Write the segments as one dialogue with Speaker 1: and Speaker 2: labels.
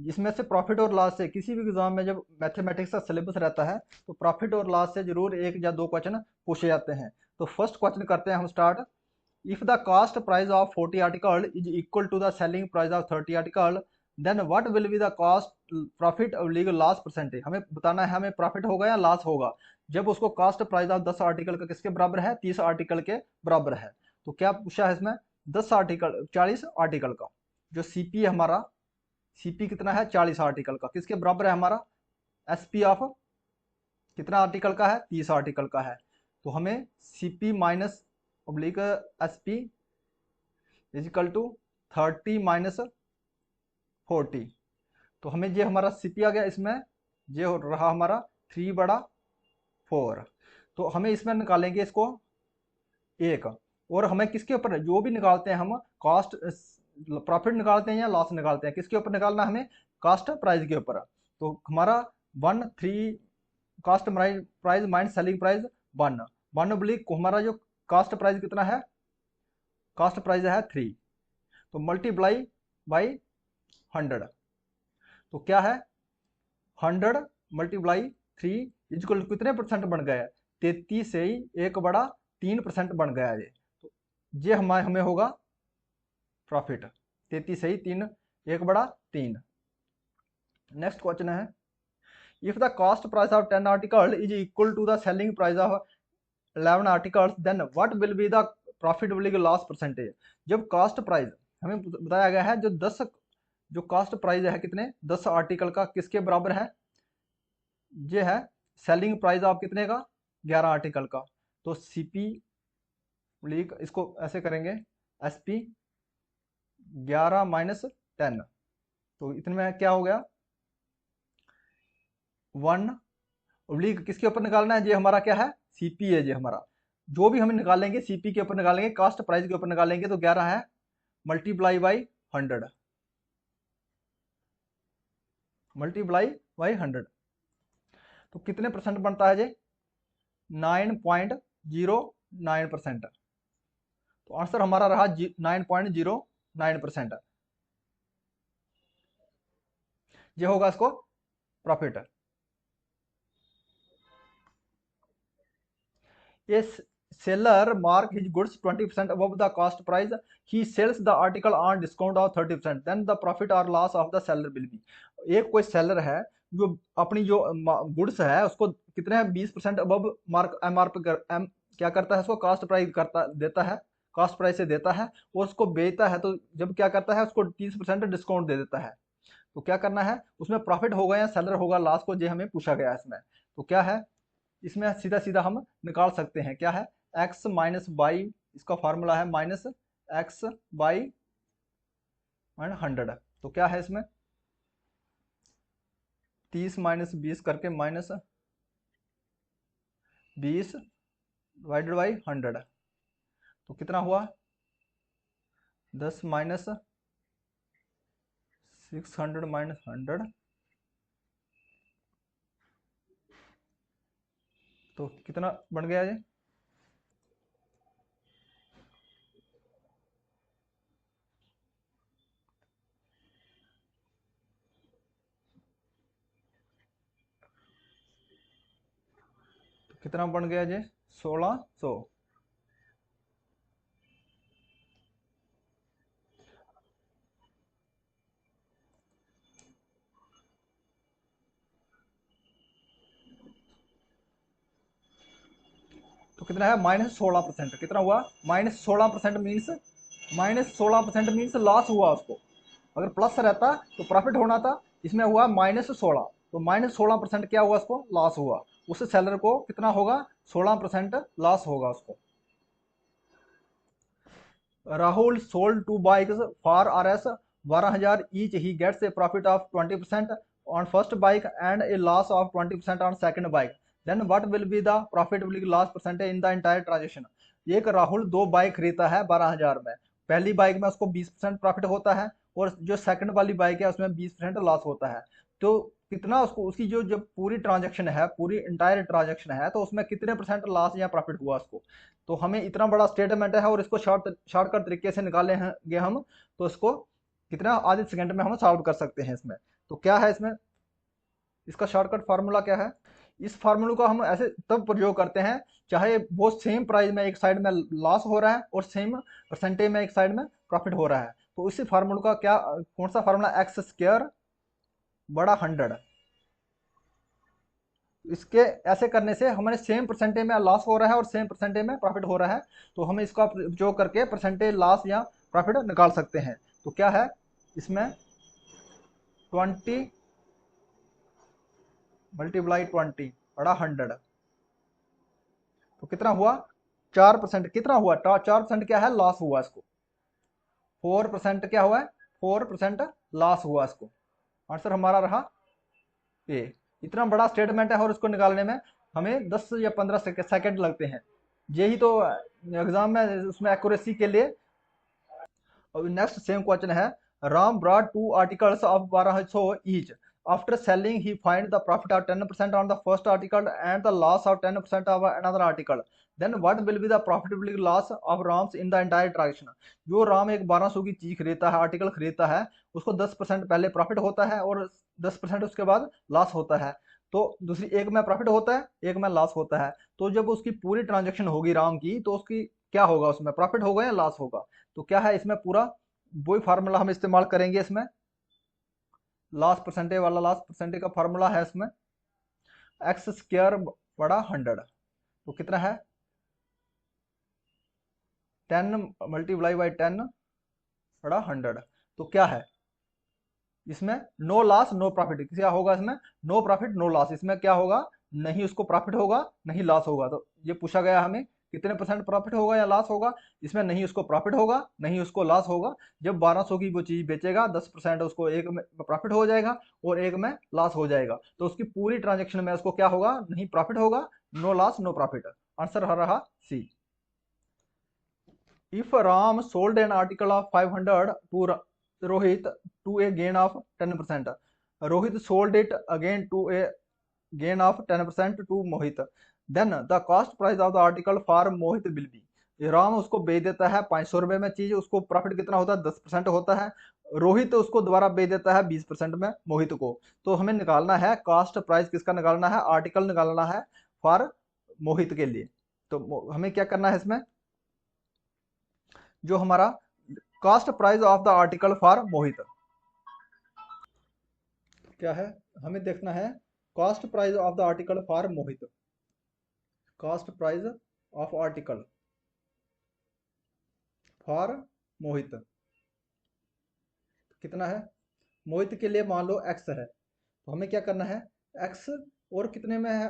Speaker 1: इसमें से प्रॉफिट और लॉस से किसी भी एग्जाम में जब मैथमेटिक्स का सिलेबस रहता है तो प्रॉफिट और लॉस से जरूर एक या दो क्वेश्चन पूछे जाते हैं। तो फर्स्ट क्वेश्चन करते हैं हम start. If the cost price of 40 article is equal to the selling price of 30 article, then what will be the cost profit और लीगल लॉस परसेंटेज। हमें बताना है हमें प्रॉफिट होगा या लॉस होगा जब उसको कॉस्ट प्राइस ऑफ 10 आर्टिकल का किसके बराबर है, 30 आर्टिकल के बराबर है। तो क्या पूछा है इसमें, 10 आर्टिकल 40 आर्टिकल का जो सीपी है हमारा, सीपी कितना है 40 आर्टिकल का, किसके बराबर है हमारा, एसपी ऑफ कितना आर्टिकल का है, 30 आर्टिकल का है। तो हमें CP minus oblique SP is equal to 30 minus 40। तो हमें ये हमारा सीपी आ गया, इसमें ये हो रहा हमारा 3/4। तो हमें इसमें निकालेंगे इसको एक, और हमें किसके ऊपर जो भी निकालते हैं हम कॉस्ट प्रॉफिट निकालते हैं या लॉस निकालते हैं, किसके ऊपर निकालना है हमें, कास्ट प्राइस के ऊपर। तो हमारा 1 3 cost price minus selling price 1 oblique हमारा जो कास्ट प्राइस कितना है, कास्ट प्राइस है 3, तो मल्टीप्लाई बाई 100। तो क्या है 100 मल्टीप्लाई 3 इजक्वल कितने परसेंट बन गया है, 33 से ही 1/3% बन गया है। तो ये हमें होगा प्रॉफिट, 33 से ही 1/3। नेक्स्ट क्वेश्चन है, if the cost price of 10 article is equal to the selling price of 11 articles, then what will be the profit loss percentage. जब कॉस्ट प्राइस हमें बताया गया है जो कॉस्ट प्राइस है कितने 10 आर्टिकल का किसके बराबर है, ये है सेलिंग प्राइस ऑफ कितने का 11 आर्टिकल का। तो सीपी इसको ऐसे करेंगे एसपी 11 माइनस 10, तो इतने में क्या हो गया 1 ऑब्लिक किसके ऊपर निकालना है, ये हमारा क्या है सीपी है, ये हमारा जो भी हमें निकालेंगे सीपी के ऊपर निकालेंगे, कास्ट प्राइस के ऊपर निकालेंगे। तो 11 है मल्टीप्लाई बाई 100, मल्टीप्लाई बाई 100। तो कितने परसेंट बनता है ये 9.09%। तो आंसर हमारा रहा 9.09%। ये होगा इसको profit. A seller mark his goods 20% above the cost price. He sells the article on discount of 30%. Then the profit or loss of the seller will be। एक कोई सेलर है जो अपनी जो गुड्स है उसको कितने 20% अबव मार्क एमआर पे क्या करता है, उसको कास्ट प्राइस देता है, कास्ट प्राइस से देता है, और उसको बेचता है। तो जब क्या करता है उसको 30% डिस्काउंट दे देता है। तो क्या करना है उसमें प्रॉफिट होगा या सेलर होगा लॉस को, जो हमें पूछा गया है इसमें। तो क्या है इसमें सीधा सीधा हम निकाल सकते हैं, क्या है x माइनस बाई, इसका फॉर्मूला है माइनस एक्स बाई 100। तो क्या है इसमें 30 माइनस 20 करके माइनस 20 डिवाइडेड बाई 100। तो कितना हुआ 10 माइनस 600 माइनस 100। तो कितना बन गया ये, तो कितना बन गया ये 1600। तो कितना है -16%। कितना हुआ -16% मीन्स -16% लॉस हुआ उसको। अगर प्लस रहता तो प्रॉफिट होना था, इसमें हुआ -16। तो -16% क्या हुआ उसको लॉस हुआ, उस सेलर को कितना होगा 16% लॉस होगा उसको। Rahul sold 2 bikes for RS 12,000 each, he gets a profit of 20% on first bike and a loss of 20% on second bike, then what will be the profit loss percentage in the entire transaction. एक Rahul 2 bike खरीदता है 12,000 में, पहली bike में उसको 20% profit होता है और जो सेकंड वाली बाइक है उसमें 20% लॉस होता है। तो कितना उसको उसकी जो जब पूरी ट्रांजेक्शन है, पूरी इंटायर ट्रांजेक्शन है, तो उसमें कितने परसेंट लॉस या प्रॉफिट हुआ उसको। तो हमें इतना बड़ा स्टेटमेंट है और इसको शॉर्टकट तरीके से निकाले हैं हम, तो इसको कितना आधे सेकंड में हम सॉल्व कर सकते हैं इसमें। तो क्या है इसमें, इसका शॉर्टकट फार्मूला क्या है? इस फार्मूले को हम ऐसे तब प्रयोग करते हैं चाहे वो सेम प्राइस में एक साइड में लॉस हो रहा है और सेम परसेंटेज में एक साइड में प्रॉफिट हो रहा है। तो इसी फार्मूले का क्या, कौन सा फार्मूला, एक्स स्क्वायर बड़ा 100। इसके ऐसे करने से हमारे सेम परसेंटेज में लॉस हो रहा है और सेम परसेंटेज में प्रॉफिट हो रहा है, तो हम इसका उपयोग करके परसेंटेज लॉस या प्रॉफिट निकाल सकते हैं। तो क्या है इसमें 20 मल्टीप्लाई 20 बड़ा 100, तो कितना हुआ 4%। कितना हुआ 4% क्या है, लॉस हुआ इसको। 4% क्या हुआ है, 4% लॉस हुआ इसको। आंसर हमारा रहा ए। इतना बड़ा स्टेटमेंट है और उसको निकालने में हमें 10 या 15 सेकंड लगते हैं। यही तो एग्जाम में उसमें एक्यूरेसी के लिए। नेक्स्ट सेम क्वेश्चन है, Ram brought 2 articles of 1200 each. After selling, he find the profit of 10% on the first article and the loss of 10% of another article. Then what will be the profitability loss of Rams in the entire transaction? जो राम एक 1200 की चीज खरीदता है, article खरीदता है, उसको 10% पहले प्रॉफिट होता है और 10% उसके बाद लॉस होता है। तो दूसरी एक में प्रॉफिट होता है, एक में लॉस होता है। तो जब उसकी पूरी ट्रांजेक्शन होगी राम की, तो उसकी क्या होगा, उसमें प्रॉफिट होगा या लॉस होगा? तो क्या है इसमें पूरा वही फार्मूला हम इस्तेमाल करेंगे। इसमें लास्ट परसेंटेज वाला, लास्ट परसेंटेज का फार्मूला है इसमें एक्स स्क्वायर बड़ा 100। तो कितना है 10 मल्टीप्लाई बाई 10 बड़ा 100। तो क्या है इसमें नो लॉस नो प्रॉफिट। क्या होगा इसमें, नो प्रॉफिट नो लॉस। इसमें क्या होगा, नहीं उसको प्रॉफिट होगा नहीं लॉस होगा। तो ये पूछा गया हमें कितने परसेंट प्रॉफिट होगा या लॉस होगा। इसमें नहीं उसको प्रॉफिट होगा नहीं उसको लॉस होगा। जब 1200 की वो चीज बेचेगा 10% उसको एक में प्रॉफिट हो जाएगा और एक में लॉस हो जाएगा। तो उसकी पूरी ट्रांजेक्शन में उसको क्या होगा, नहीं प्रॉफिट होगा, no loss no profit. Answer रहा C. If Ram sold an article of 500 to Rohit to a gain of 10%, Rohit sold it again to a gain of 10% to Mohit, then the cost price of the article for Mohit will be। Ram उसको बेच देता है 500 रुपए में चीज, उसको profit कितना होता है 10% होता है। रोहित उसको दोबारा बेच देता है 20% में मोहित को। तो हमें निकालना है कॉस्ट प्राइस, किसका निकालना है, आर्टिकल निकालना है फॉर मोहित के लिए। तो हमें क्या करना है इसमें, जो हमारा cost price of the article for Mohit क्या है, हमें देखना है cost price of the article for Mohit. Cost price of article for Mohit कितना है, मोहित के लिए मान लो एक्स है। तो हमें क्या करना है, एक्स और कितने में है,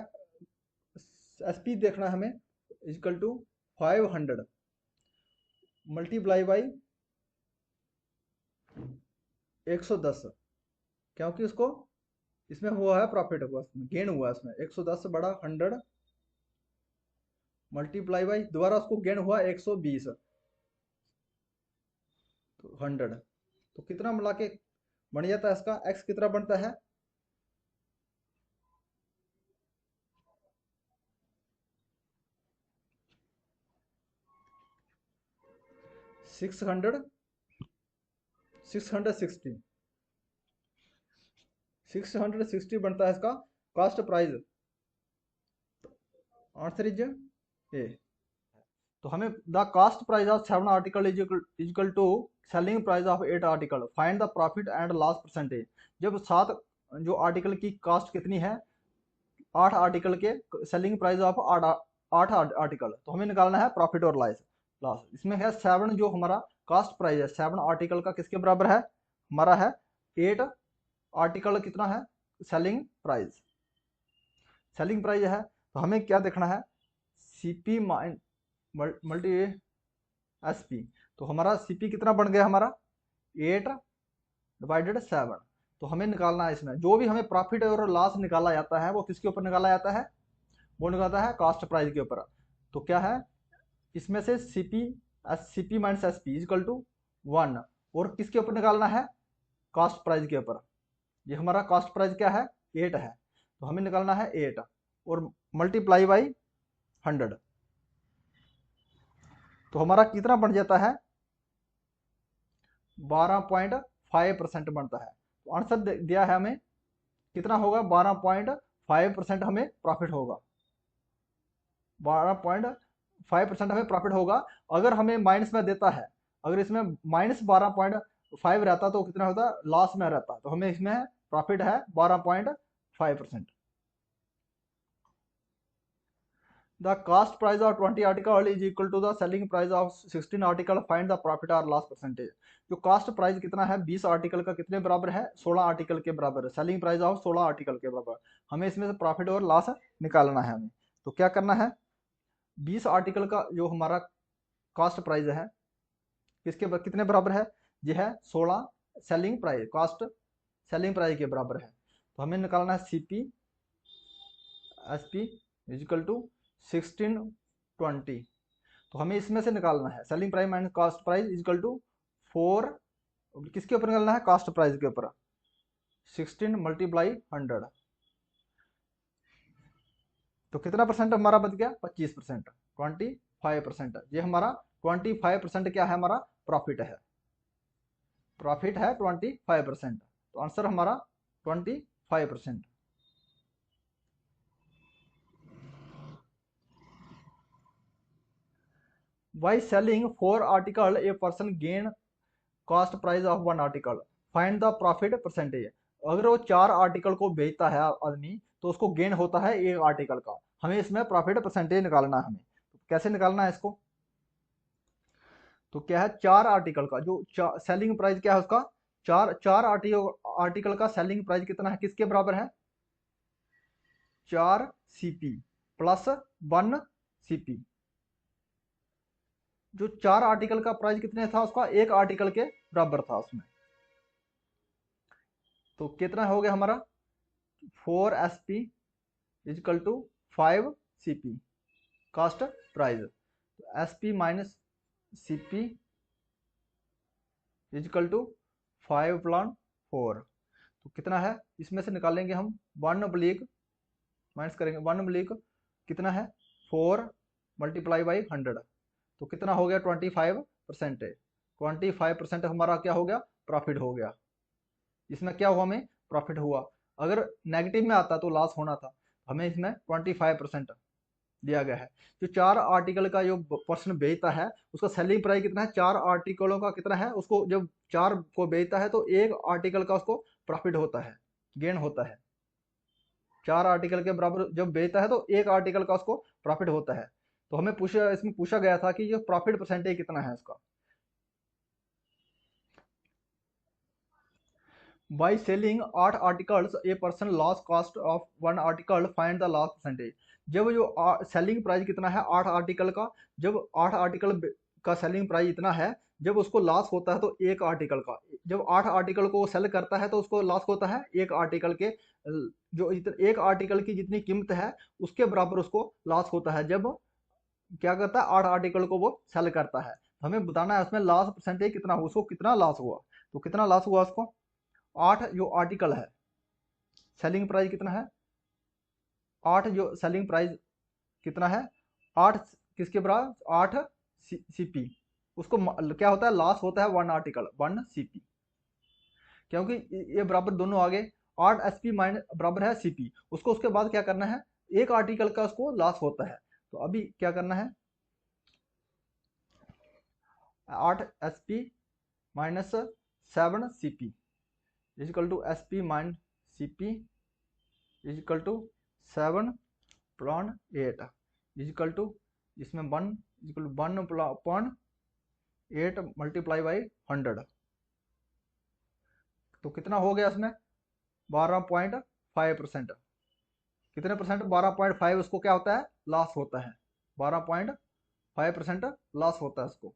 Speaker 1: एसपी देखना है हमें, इक्वल टू 500 मल्टीप्लाई बाई 110, क्योंकि उसको इसमें हुआ है प्रॉफिट, हुआ इसमें गेन हुआ, इसमें 110 बड़ा 100 मल्टीप्लाई बाई दोबारा उसको गेन हुआ 120 तो 100। तो कितना मिला के बन जाता है इसका, एक्स कितना बनता है 600 660 660 बनता है इसका cost price. Answer is A. तो हमें the cost price of 7 article is equal to selling price of 8 article, find the profit and loss percentage. जब 7 जो आर्टिकल की कॉस्ट कितनी है, 8 आर्टिकल के सेलिंग प्राइस ऑफ 8 आर्टिकल, तो हमें निकालना है प्रॉफिट और लॉस। इसमें है 7 जो हमारा कॉस्ट प्राइस है, 7 आर्टिकल का किसके बराबर है, हमारा है 8 आर्टिकल कितना है सेलिंग प्राइस। सेलिंग प्राइस है तो हमें क्या देखना है, सीपी मल्टी एसपी। तो हमारा सीपी कितना बन गया, हमारा 8 डिवाइडेड 7। तो हमें निकालना है इसमें जो भी हमें प्रॉफिट और लॉस निकाला जाता है वो किसके ऊपर निकाला जाता है, वो निकालता है कॉस्ट प्राइस के ऊपर। तो क्या है इसमें से CP minus SP equal to 1, और किसके ऊपर निकालना है, कॉस्ट प्राइस के ऊपर। ये हमारा कॉस्ट प्राइस क्या है 8 है, तो हमें निकालना है 8 और मल्टीप्लाई बाई 100। तो हमारा कितना बन जाता है 12.5% बनता है। तो आंसर दिया है हमें कितना होगा, 12.5% हमें प्रॉफिट होगा, 12.5% हमें प्रॉफिट होगा। अगर हमें माइनस में देता है, अगर इसमें -12.5 रहता तो कितना होता, लॉस में रहता, तो हमें इसमें प्रॉफिट है 12.5%। The cost price of 20 article is equal to the selling price of 16 article. Find the profit or loss percentage. जो कॉस्ट प्राइस कितना है 20 आर्टिकल का, कितने बराबर है, 16 आर्टिकल के बराबर है। सेलिंग प्राइस ऑफ 16 आर्टिकल के बराबर। हमें इसमें से प्रॉफिट और लॉस निकालना है हमें। तो क्या करना है, 20 आर्टिकल का जो हमारा कॉस्ट प्राइस है किसके कितने बराबर है, ये है 16 selling price, cost selling price के बराबर है। तो हमें निकालना है सीपी एसपी इजिकल टू 1620। तो हमें इसमें से निकालना है selling price minus cost price is equal to 4, किसके ऊपर निकालना है, कॉस्ट प्राइस के ऊपर, 16 मल्टीप्लाई 100। तो कितना परसेंट हमारा बच गया, 25%, 25%। ये हमारा 25% क्या है, हमारा प्रॉफिट है, प्रॉफिट है 25%। तो आंसर हमारा 25%। By selling 4 article, a person gain cost price of 1 article. Find the profit percentage. अगर वो 4 आर्टिकल को बेचता है आदमी तो उसको गेन होता है 1 आर्टिकल का। हमें इसमें प्रॉफिट परसेंटेज निकालना है हमें। तो कैसे निकालना है इसको, तो क्या है 4 आर्टिकल का जो सेलिंग प्राइस क्या है उसका, चार आर्टिकल का सेलिंग प्राइस कितना है, किसके बराबर है, 4 सीपी प्लस 1 सीपी। जो 4 आर्टिकल का प्राइस कितने था उसका, 1 आर्टिकल के बराबर था उसमें। तो कितना हो गया हमारा 4 SP is equal to 5 CP cost price. तो SP minus CP is equal to 5/4। तो कितना है, इसमें से निकालेंगे हम 1 oblique माइनस करेंगे, 1 oblique कितना है 4 मल्टीप्लाई बाई 100। तो कितना हो गया 25%। 25% हमारा क्या हो गया, प्रॉफिट हो गया। इसमें क्या हुआ, हमें प्रॉफिट हुआ। अगर नेगेटिव में आता तो लॉस होना था, हमें इसमें 25% दिया गया है। जो 4 आर्टिकल का जो पर्सन बेचता है उसका सेलिंग प्राइस कितना है, 4 आर्टिकलों का कितना है, उसको जब 4 को बेचता है तो 1 आर्टिकल का उसको प्रॉफिट होता है, गेन होता है। 4 आर्टिकल के बराबर जब बेचता है तो 1 आर्टिकल का उसको प्रॉफिट होता है। तो हमें इसमें पूछा गया था कि ये प्रॉफिट परसेंटेज कितना है इसका। By selling 8 articles, a person lost cost of 1 article. Find the loss percentage. जब जो सेलिंग प्राइस कितना है 8 आर्टिकल का, जब 8 आर्टिकल का सेलिंग प्राइस इतना है, जब उसको लॉस होता है तो 1 आर्टिकल का, जब 8 आर्टिकल को सेल करता है तो उसको लॉस होता है 1 आर्टिकल के, जो 1 आर्टिकल की जितनी कीमत है उसके बराबर उसको लॉस होता है जब क्या करता है 8 आर्टिकल को वो सेल करता है। हमें बताना है उसमें लॉस परसेंटेज कितना हुआ, उसको कितना लॉस हुआ। तो कितना लॉस हुआ उसको, 8 जो आर्टिकल है सेलिंग प्राइस कितना है, 8 जो सेलिंग प्राइस कितना है, 8 किसके बराबर, 8 CP। उसको क्या होता है, लॉस होता है 1 आर्टिकल 1 CP, क्योंकि ये बराबर दोनों आगे 8 SP माइनस बराबर है CP। उसको उसके बाद क्या करना है, 1 आर्टिकल का उसको लॉस होता है। तो अभी क्या करना है, 8 SP minus 7 CP is equal to SP minus CP is equal to 7/8 is equal to, इसमें 1 इजिकल 1/8 मल्टीप्लाई बाई 100। तो कितना हो गया इसमें 12.5%। कितने परसेंट, 12.5 उसको क्या होता है, लॉस होता है, 12.5% लॉस होता है उसको।